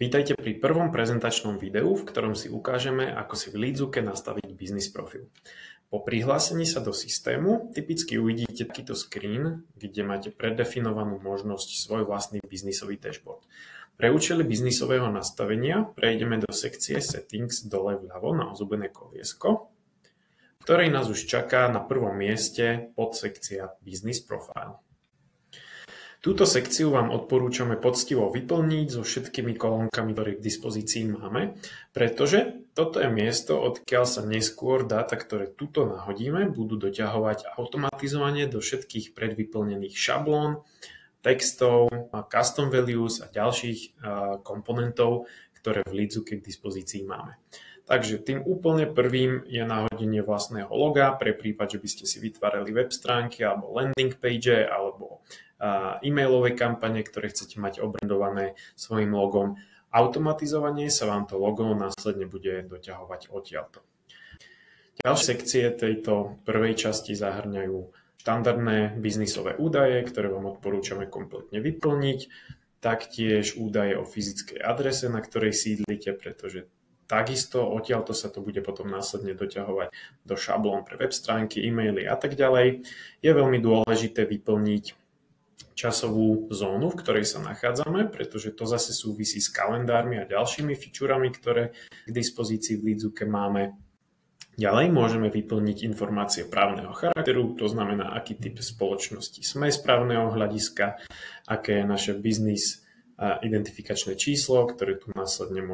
Vítajte pri prvom prezentačnom videu, v ktorom si ukážeme, ako si v Leadzuke nastaviť biznis profil. Po prihlásení sa do systému typicky uvidíte takýto screen, kde máte predefinovanú možnosť svoj vlastný biznisový dashboard. Pre účely biznisového nastavenia prejdeme do sekcie Settings dole vľavo na ozubené koliesko, v ktorej nás už čaká na prvom mieste podsekcia Business Profile. Túto sekciu vám odporúčame poctivo vyplniť so všetkými kolónkami, ktoré k dispozícii máme, pretože toto je miesto, odkiaľ sa neskôr dáta, ktoré tuto nahodíme, budú doťahovať automatizovane do všetkých predvyplnených šablón, textov, custom values a ďalších komponentov, ktoré v Leadzuke k dispozícii máme. Takže tým úplne prvým je nahodenie vlastného loga pre prípad, že by ste si vytvárali web stránky alebo landing page alebo e-mailové kampane, ktoré chcete mať obrandované svojím logom. Automatizovanie sa vám to logo následne bude doťahovať odtiaľto. Ďalšie sekcie tejto prvej časti zahŕňajú štandardné biznisové údaje, ktoré vám odporúčame kompletne vyplniť, taktiež údaje o fyzickej adrese, na ktorej sídlite, pretože takisto odtiaľto sa to bude potom následne doťahovať do šablón pre web stránky, e-maily a tak ďalej. Je veľmi dôležité vyplniť časovú zónu, v ktorej sa nachádzame, pretože to zase súvisí s kalendármi a ďalšími fičúrami, ktoré k dispozícii v Leadzuke máme. Ďalej môžeme vyplniť informácie právneho charakteru, to znamená, aký typ spoločnosti sme z právneho hľadiska, aké je naše biznis identifikačné číslo, ktoré tu následne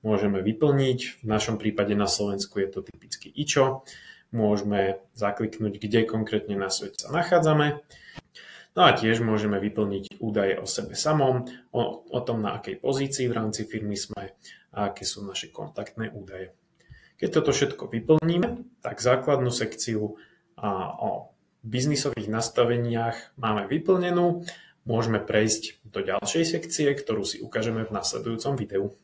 môžeme vyplniť. V našom prípade na Slovensku je to typicky IČO. Môžeme zakliknúť, kde konkrétne na svete sa nachádzame. No a tiež môžeme vyplniť údaje o sebe samom, o tom, na akej pozícii v rámci firmy sme a aké sú naše kontaktné údaje. Keď toto všetko vyplníme, tak základnú sekciu o biznisových nastaveniach máme vyplnenú. Môžeme prejsť do ďalšej sekcie, ktorú si ukážeme v nasledujúcom videu.